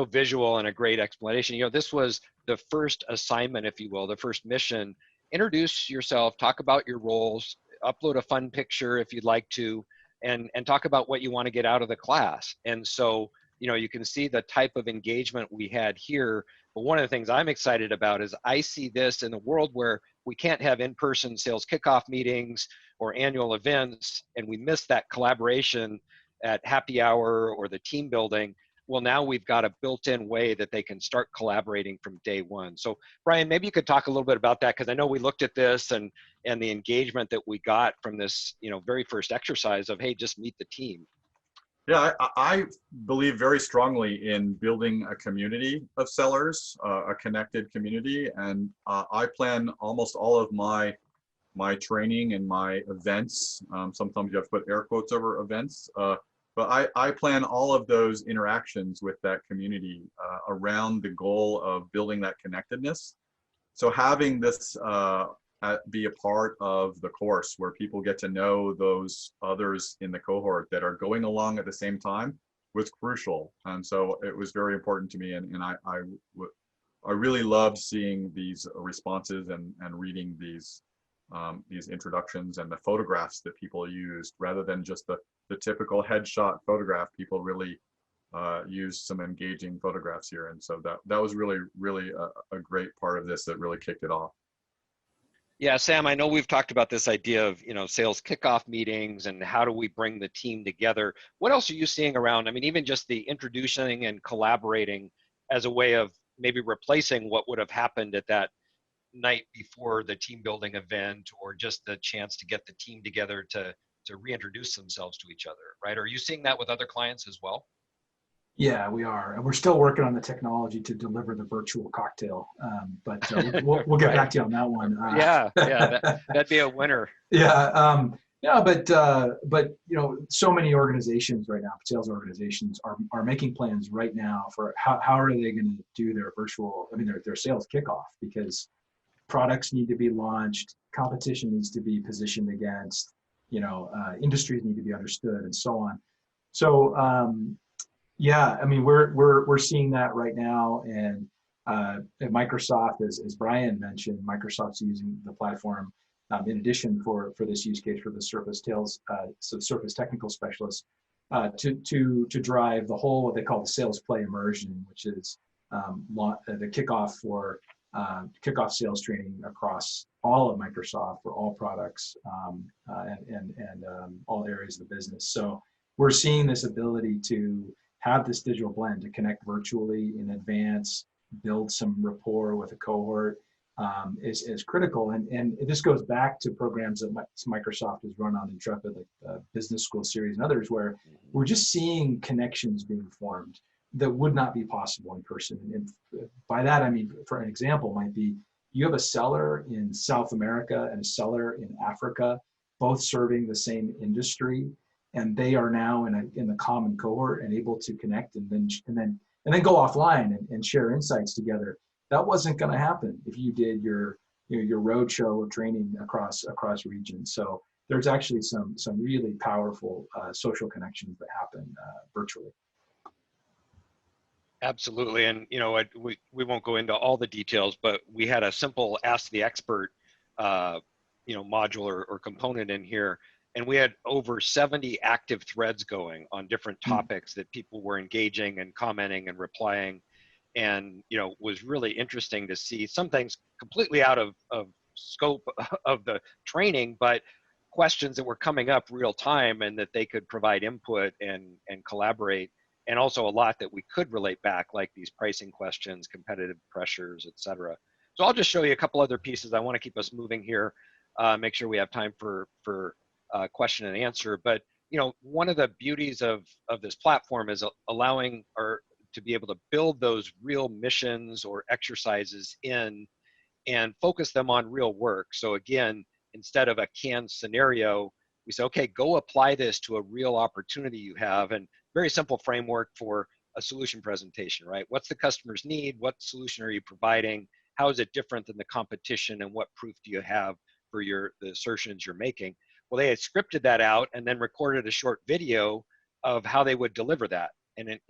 visual and a great explanation. You know, this was the first assignment, if you will, the first mission. Introduce yourself, talk about your roles, upload a fun picture if you'd like to, and talk about what you want to get out of the class. And so, you know, you can see the type of engagement we had here. But one of the things I'm excited about is I see this in a world where we can't have in-person sales kickoff meetings or annual events, and we miss that collaboration at happy hour or the team building. Well, now we've got a built-in way that they can start collaborating from day one. So Brian, maybe you could talk a little bit about that, because I know we looked at this and the engagement that we got from this, you know, very first exercise of, hey, just meet the team. Yeah, I believe very strongly in building a community of sellers, a connected community, and I plan almost all of my training and my events. Sometimes you have to put air quotes over events. But I plan all of those interactions with that community around the goal of building that connectedness. So having this be a part of the course where people get to know those others in the cohort that are going along at the same time was crucial. And so it was very important to me. And I really loved seeing these responses and reading these introductions and the photographs that people used, rather than just the typical headshot photograph. People really used some engaging photographs here, and so that was really a great part of this that really kicked it off. Yeah, Sam, I know we've talked about this idea of, you know, sales kickoff meetings and how do we bring the team together. What else are you seeing around? I mean, even just the introducing and collaborating as a way of maybe replacing what would have happened at that night before the team building event, or just the chance to get the team together to reintroduce themselves to each other, right? Are you seeing that with other clients as well? Yeah, we are. And we're still working on the technology to deliver the virtual cocktail. But we'll get Right. back to you on that one. Yeah, that'd be a winner. Yeah. But you know, so many organizations right now, sales organizations are making plans right now for how are they going to do their virtual, their sales kickoff, because products need to be launched, competition needs to be positioned against, you know, industries need to be understood, and so on. So yeah, I mean, we're seeing that right now, and at Microsoft, as Brian mentioned, Microsoft's using the platform in addition for this use case for the surface technical specialists, to drive the whole, what they call the sales play immersion, which is the kickoff for kickoff sales training across all of Microsoft for all products and all areas of the business. So we're seeing this ability to have this digital blend to connect virtually in advance, build some rapport with a cohort is critical. And this goes back to programs that Microsoft has run on Intrepid, like the Business School Series and others, where we're just seeing connections being formed that would not be possible in person. And by that, I mean, for an example, might be you have a seller in South America and a seller in Africa, both serving the same industry, and they are now in a common cohort and able to connect and then go offline and share insights together. That wasn't going to happen if you did your roadshow training across regions. So there's actually some really powerful social connections that happen virtually. Absolutely. And, we won't go into all the details, but we had a simple Ask the Expert, module or component in here. And we had over 70 active threads going on different topics that people were engaging and commenting and replying. And, was really interesting to see some things completely out of scope of the training, but questions that were coming up real time and that they could provide input and collaborate. And also a lot that we could relate back, like these pricing questions, competitive pressures, et cetera. So I'll just show you a couple other pieces. I want to keep us moving here, make sure we have time for question and answer. But, one of the beauties of this platform is allowing to be able to build those real missions or exercises in and focus them on real work. So again, instead of a canned scenario, we say, okay, go apply this to a real opportunity you have. And very simple framework for a solution presentation, right? What's the customer's need? What solution are you providing? How is it different than the competition? And what proof do you have for the assertions you're making? Well, they had scripted that out and then recorded a short video of how they would deliver that. And it,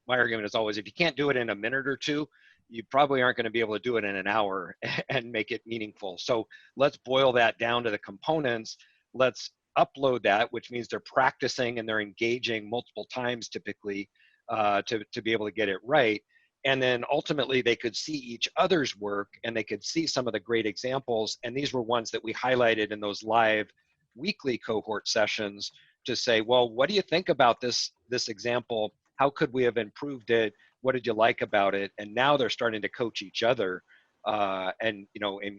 my argument is always, if you can't do it in a minute or two, you probably aren't going to be able to do it in an hour and make it meaningful. So let's boil that down to the components. Let's upload that, which means they're practicing and they're engaging multiple times typically to be able to get it right. And then ultimately they could see each other's work and they could see some of the great examples. And these were ones that we highlighted in those live weekly cohort sessions to say, well, what do you think about this example? How could we have improved it? What did you like about it? And now they're starting to coach each other and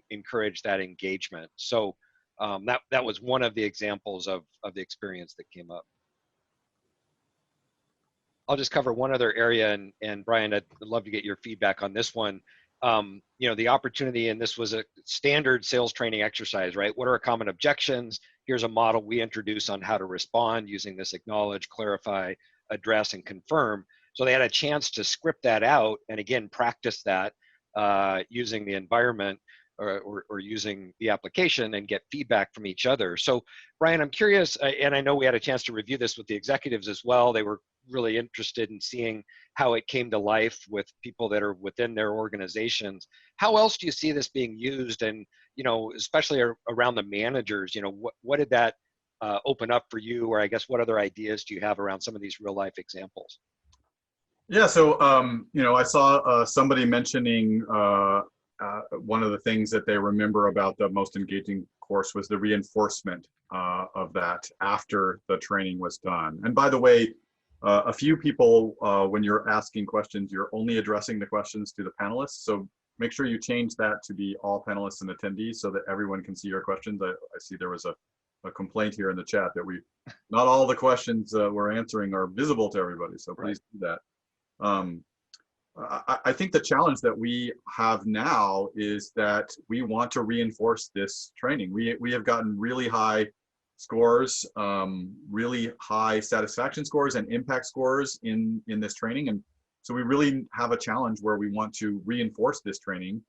encourage that engagement. So that was one of the examples of the experience that came up. I'll just cover one other area, and Brian, I'd love to get your feedback on this one. The opportunity, and this was a standard sales training exercise, right? What are common objections? Here's a model we introduce on how to respond using this acknowledge, clarify, address, and confirm. So they had a chance to script that out and again, practice that using the environment or using the application and get feedback from each other. So Brian, I'm curious, and I know we had a chance to review this with the executives as well. They were really interested in seeing how it came to life with people that are within their organizations. How else do you see this being used? And, especially around the managers, what did that open up for you? Or I guess what other ideas do you have around some of these real life examples? Yeah, so, I saw somebody mentioning one of the things that they remember about the most engaging course was the reinforcement of that after the training was done. And by the way, a few people, when you're asking questions, you're only addressing the questions to the panelists. So make sure you change that to be all panelists and attendees so that everyone can see your questions. I see there was a complaint here in the chat that not all the questions we're answering are visible to everybody. So please do that. I think the challenge that we have now is that we want to reinforce this training. We have gotten really high scores, really high satisfaction scores and impact scores in this training. And so we really have a challenge where we want to reinforce this training.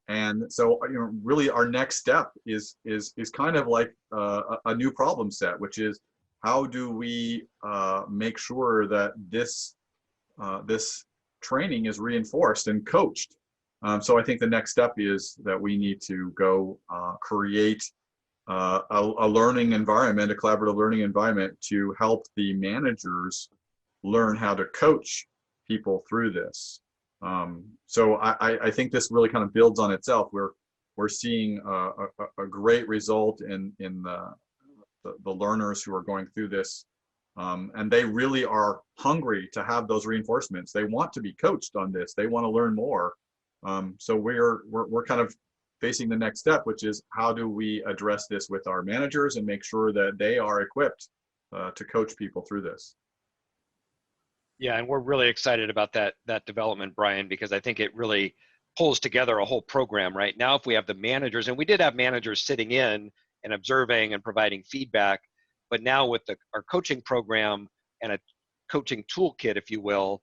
And so, really our next step is kind of like a new problem set, which is how do we make sure that this training is reinforced and coached. So I think the next step is that we need to go create a learning environment, a collaborative learning environment to help the managers learn how to coach people through this. So I think this really kind of builds on itself. We're seeing a great result in the learners who are going through this. And they really are hungry to have those reinforcements. They want to be coached on this. They want to learn more. So we're kind of facing the next step, which is how do we address this with our managers and make sure that they are equipped to coach people through this. Yeah, and we're really excited about that development, Brian, because I think it really pulls together a whole program. Right now, if we have the managers, and we did have managers sitting in and observing and providing feedback, but now with our coaching program and a coaching toolkit, if you will,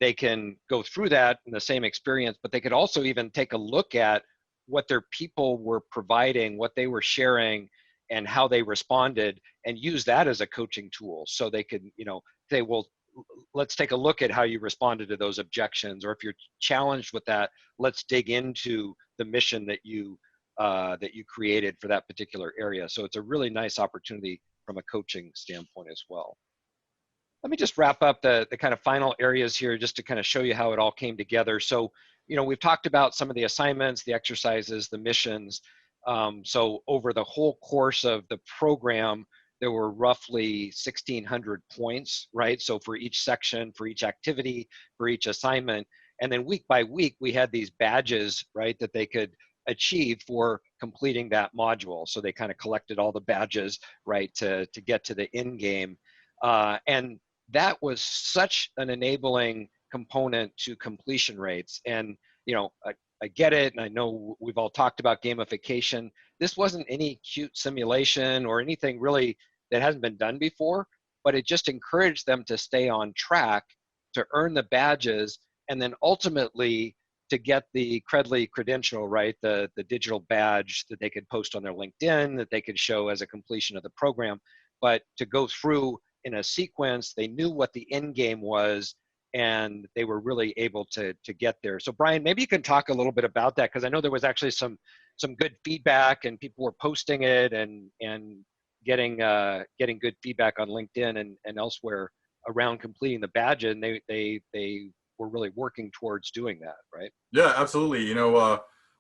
they can go through that in the same experience, but they could also even take a look at what their people were providing, what they were sharing, and how they responded, and use that as a coaching tool. So they could, say, well, let's take a look at how you responded to those objections, or if you're challenged with that, let's dig into the mission that you created for that particular area. So it's a really nice opportunity from a coaching standpoint as well. Let me just wrap up the kind of final areas here, just to kind of show you how it all came together. So, we've talked about some of the assignments, the exercises, the missions. So over the whole course of the program, there were roughly 1,600 points, right? So for each section, for each activity, for each assignment. And then week by week, we had these badges, right, that they could achieve for completing that module. So they kind of collected all the badges, right, to get to the end game. And that was such an enabling component to completion rates. And, I get it, and I know we've all talked about gamification. This wasn't any cute simulation or anything really that hasn't been done before, but it just encouraged them to stay on track, to earn the badges, and then ultimately to get the Credly credential, right, the digital badge that they could post on their LinkedIn, that they could show as a completion of the program. But to go through in a sequence, they knew what the end game was, and they were really able to get there. So Brian, maybe you can talk a little bit about that, because I know there was actually some good feedback, and people were posting it and getting good feedback on LinkedIn and elsewhere around completing the badge, and they were really working towards doing that, right? Yeah, absolutely.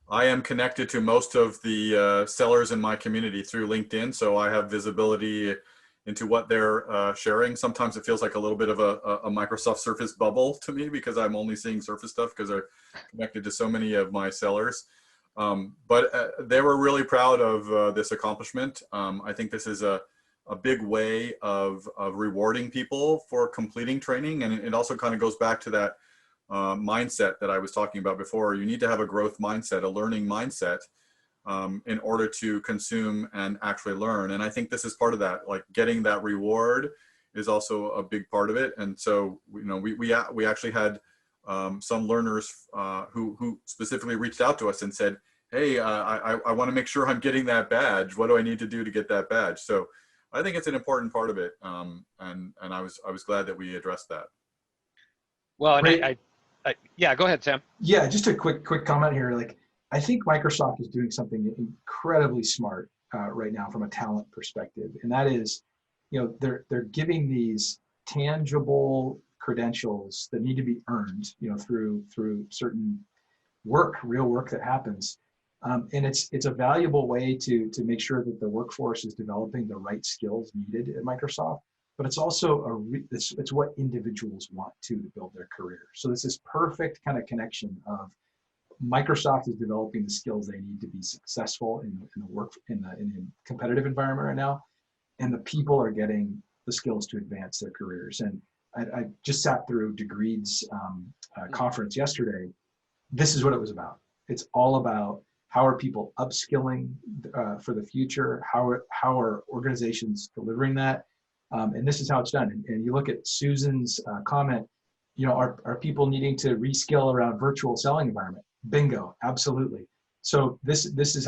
I am connected to most of the sellers in my community through LinkedIn, so I have visibility into what they're sharing. Sometimes it feels like a little bit of a Microsoft Surface bubble to me, because I'm only seeing Surface stuff because they're connected to so many of my sellers. But they were really proud of this accomplishment. I think this is a big way of rewarding people for completing training. And it also kind of goes back to that mindset that I was talking about before. You need to have a growth mindset, a learning mindset, in order to consume and actually learn. And I think this is part of that. Like, getting that reward is also a big part of it. And so, we actually had some learners who specifically reached out to us and said, hey, I want to make sure I'm getting that badge. What do I need to do to get that badge? So I think it's an important part of it. And I was glad that we addressed that. Well, and yeah, go ahead, Sam. Yeah, just a quick comment here. Like, I think Microsoft is doing something incredibly smart right now from a talent perspective, and that is, they're giving these tangible credentials that need to be earned, through certain work, real work that happens, and it's a valuable way to make sure that the workforce is developing the right skills needed at Microsoft. But it's also it's what individuals want to build their career. So this is perfect kind of connection of Microsoft is developing the skills they need to be successful in the competitive environment right now, and the people are getting the skills to advance their careers. And I just sat through Degreed's conference yesterday. This is what it was about. It's all about how are people upskilling for the future? How are organizations delivering that? And this is how it's done. And you look at Susan's comment, are people needing to reskill around virtual selling environment? Bingo, absolutely. So this is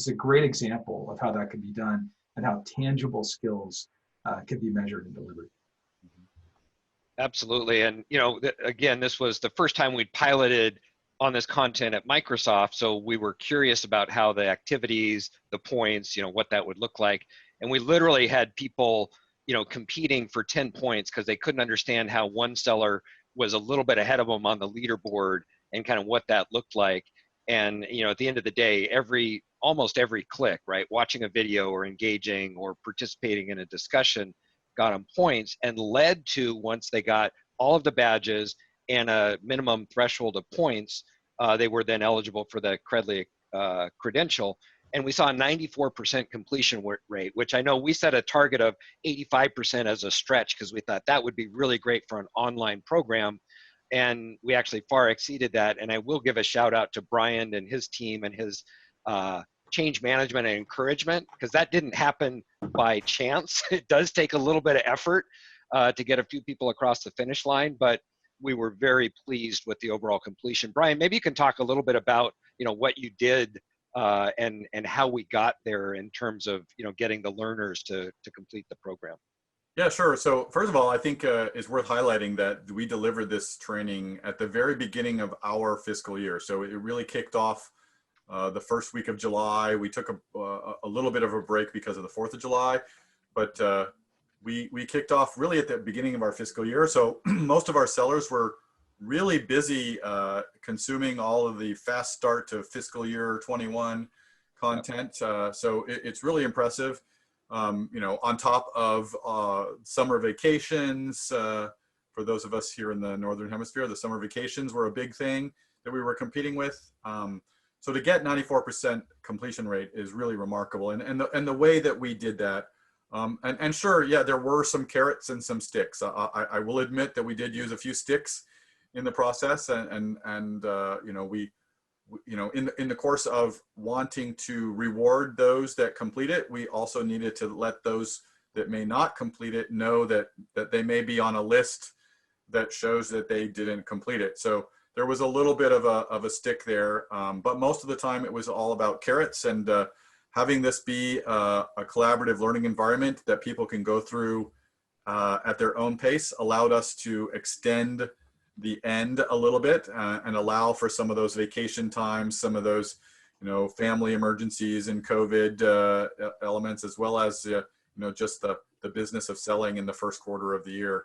a great example of how that can be done and how tangible skills can be measured and delivered. Absolutely. And, again, this was the first time we'd piloted on this content at Microsoft. So we were curious about how the activities, the points, what that would look like. And we literally had people, competing for 10 points because they couldn't understand how one seller was a little bit ahead of them on the leaderboard and kind of what that looked like. And, at the end of the day, almost every click, right, watching a video or engaging or participating in a discussion got them points and led to, once they got all of the badges and a minimum threshold of points, they were then eligible for the Credly credential. And we saw a 94% completion rate, which I know we set a target of 85% as a stretch because we thought that would be really great for an online program. And we actually far exceeded that. And I will give a shout out to Brian and his team and his change management and encouragement, because that didn't happen by chance. It does take a little bit of effort to get a few people across the finish line, but we were very pleased with the overall completion. Brian, maybe you can talk a little bit about what you did and how we got there in terms of getting the learners to complete the program. Yeah, sure. So first of all, I think it's worth highlighting that we delivered this training at the very beginning of our fiscal year. So it really kicked off the first week of July. We took a little bit of a break because of the 4th of July, but we kicked off really at the beginning of our fiscal year. So most of our sellers were really busy consuming all of the fast start to fiscal year 21 content. So it's really impressive. On top of summer vacations, for those of us here in the Northern Hemisphere, the summer vacations were a big thing that we were competing with. So to get 94% completion rate is really remarkable. And the way that we did that, and sure, yeah, there were some carrots and some sticks. I will admit that we did use a few sticks in the process, and we in the course of wanting to reward those that complete it, we also needed to let those that may not complete it know that they may be on a list that shows that they didn't complete it. So there was a little bit of a stick there, but most of the time it was all about carrots, and having this be a collaborative learning environment that people can go through at their own pace allowed us to extend the end a little bit and allow for some of those vacation times, some of those, family emergencies and COVID elements, as well as, just the business of selling in the first quarter of the year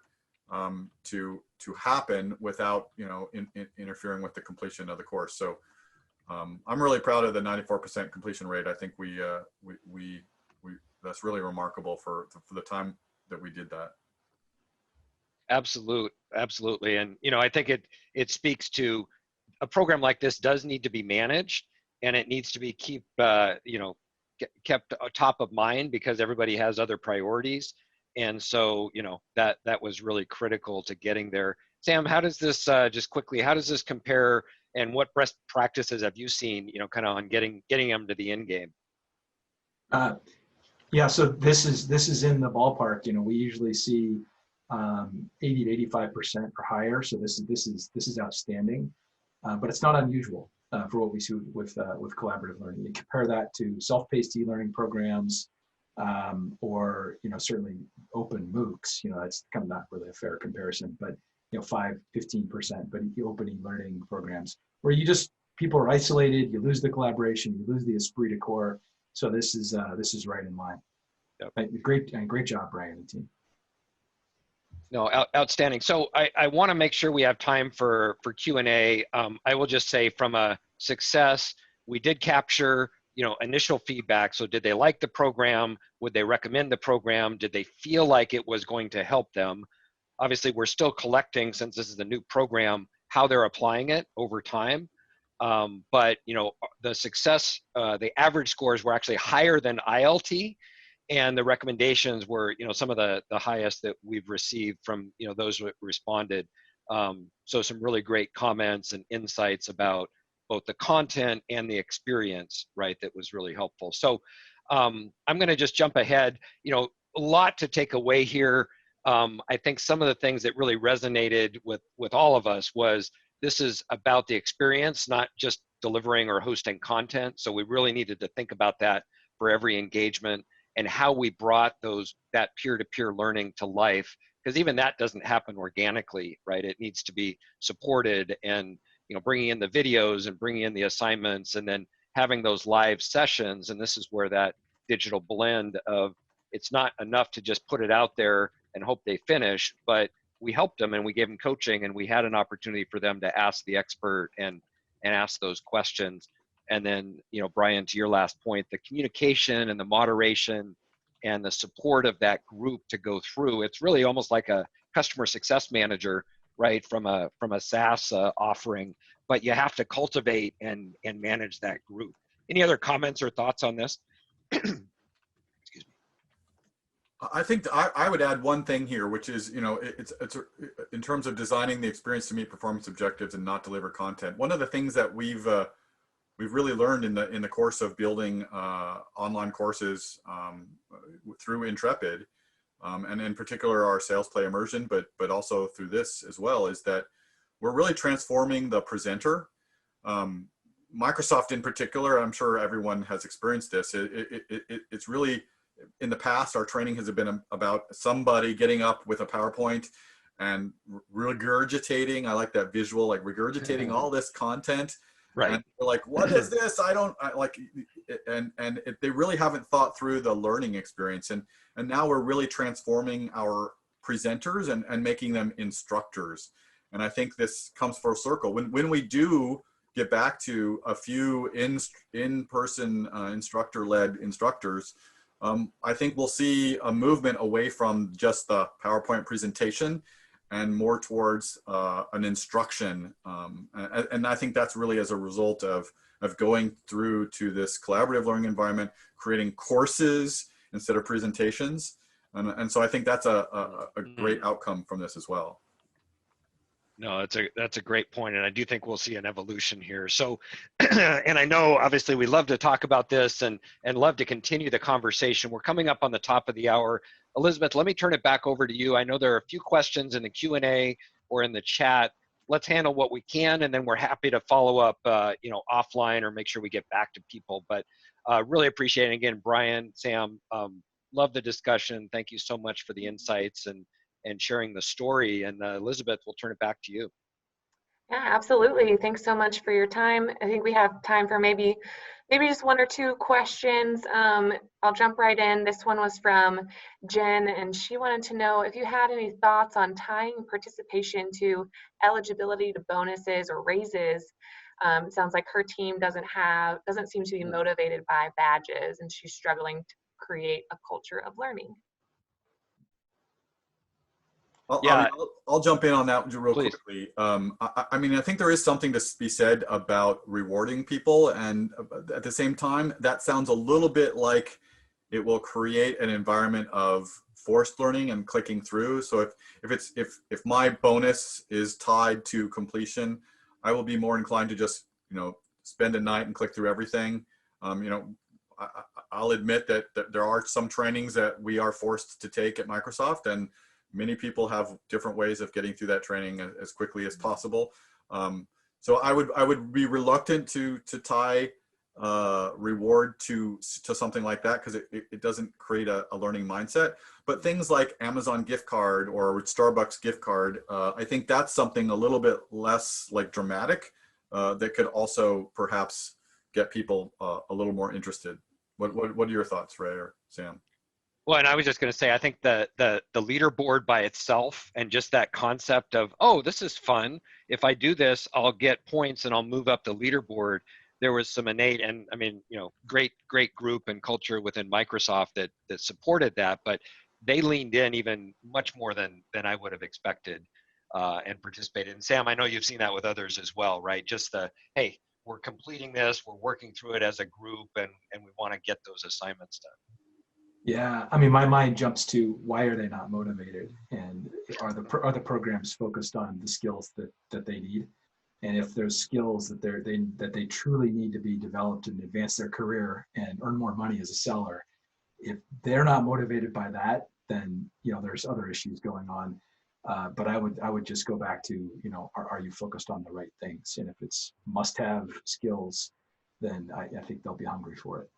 to happen without, interfering with the completion of the course. So I'm really proud of the 94% completion rate. I think we that's really remarkable for the time that we did that. Absolutely. And, I think it speaks to a program like this does need to be managed, and it needs to be kept top of mind because everybody has other priorities. And so, that was really critical to getting there. Sam, how does this, just quickly, how does this compare, and what best practices have you seen, kind of on getting them to the end game? Yeah, so this is in the ballpark. We usually see 80 to 85% or higher. So this is outstanding, but it's not unusual for what we see with collaborative learning. You compare that to self-paced e-learning programs, or certainly open MOOCs. That's kind of not really a fair comparison, but 5-15%. But open e-learning programs where people are isolated, you lose the collaboration, you lose the esprit de corps. So this is right in line. Yep. Great job, Brian and team. No, outstanding. So I want to make sure we have time for Q&A. I will just say, from a success, we did capture, initial feedback. So did they like the program? Would they recommend the program? Did they feel like it was going to help them? Obviously, we're still collecting, since this is a new program, how they're applying it over time. But, the success, the average scores were actually higher than ILT. And the recommendations were, some of the highest that we've received from, those who responded. So some really great comments and insights about both the content and the experience, right, that was really helpful. So I'm going to just jump ahead. A lot to take away here. I think some of the things that really resonated with all of us was, this is about the experience, not just delivering or hosting content. So we really needed to think about that for every engagement, and how we brought that peer-to-peer learning to life, because even that doesn't happen organically, right? It needs to be supported, and bringing in the videos and bringing in the assignments and then having those live sessions. And this is where that digital blend of, it's not enough to just put it out there and hope they finish, but we helped them and we gave them coaching and we had an opportunity for them to ask the expert and ask those questions. And then, Brian, to your last point, the communication and the moderation and the support of that group to go through, it's really almost like a customer success manager, right, from a SaaS offering, but you have to cultivate and manage that group. Any other comments or thoughts on this? Excuse me. I think I would add one thing here, which is, it's in terms of designing the experience to meet performance objectives and not deliver content. One of the things that we've really learned in the course of building online courses through Intrepid, and in particular our sales play immersion, but also through this as well, is that we're really transforming the presenter. Microsoft in particular, I'm sure everyone has experienced this. It's really, in the past, our training has been about somebody getting up with a PowerPoint and regurgitating, I like that visual, like regurgitating all this content. Right. And they're like, what is this? They really haven't thought through the learning experience. And now we're really transforming our presenters and making them instructors. And I think this comes full circle. When we do get back to a few in-person instructor-led instructors, I think we'll see a movement away from just the PowerPoint presentation and more towards an instruction. And I think that's really as a result of going through to this collaborative learning environment, creating courses instead of presentations. And so I think that's a great outcome from this as well. No, that's a great point, and I do think we'll see an evolution here. So, and I know obviously we love to talk about this and love to continue the conversation. We're coming up on the top of the hour. Elizabeth, let me turn it back over to you. I know there are a few questions in the Q&A or in the chat. Let's handle what we can, and then we're happy to follow up, offline or make sure we get back to people. But really appreciate it. Again, Brian, Sam, love the discussion. Thank you so much for the insights and sharing the story. And Elizabeth, we'll turn it back to you. Yeah, absolutely. Thanks so much for your time. I think we have time for maybe just one or two questions. I'll jump right in. This one was from Jen, and she wanted to know if you had any thoughts on tying participation to eligibility to bonuses or raises. It sounds like her team doesn't seem to be motivated by badges, and she's struggling to create a culture of learning. I'll jump in on that real Please. quickly. I mean, I think there is something to be said about rewarding people, and at the same time, that sounds a little bit like it will create an environment of forced learning and clicking through. So if my bonus is tied to completion, I will be more inclined to just spend a night and click through everything. I'll admit that there are some trainings that we are forced to take at Microsoft, and many people have different ways of getting through that training as quickly as possible. So I would be reluctant to tie reward to something like that, because it doesn't create a learning mindset. But things like Amazon gift card or Starbucks gift card, I think that's something a little bit less like dramatic that could also perhaps get people a little more interested. What are your thoughts, Ray or Sam? Well, and I was just going to say, I think the leaderboard by itself and just that concept of, oh, this is fun. If I do this, I'll get points and I'll move up the leaderboard. There was some innate, and I mean, great group and culture within Microsoft that supported that, but they leaned in even much more than I would have expected and participated. And Sam, I know you've seen that with others as well, right? Just hey, we're completing this, we're working through it as a group, and we want to get those assignments done. Yeah, I mean, my mind jumps to, why are they not motivated, and are the programs focused on the skills that they need? And if there's skills that they truly need to be developed and advance their career and earn more money as a seller, if they're not motivated by that, then there's other issues going on. But I would just go back to are you focused on the right things? And if it's must-have skills, then I think they'll be hungry for it.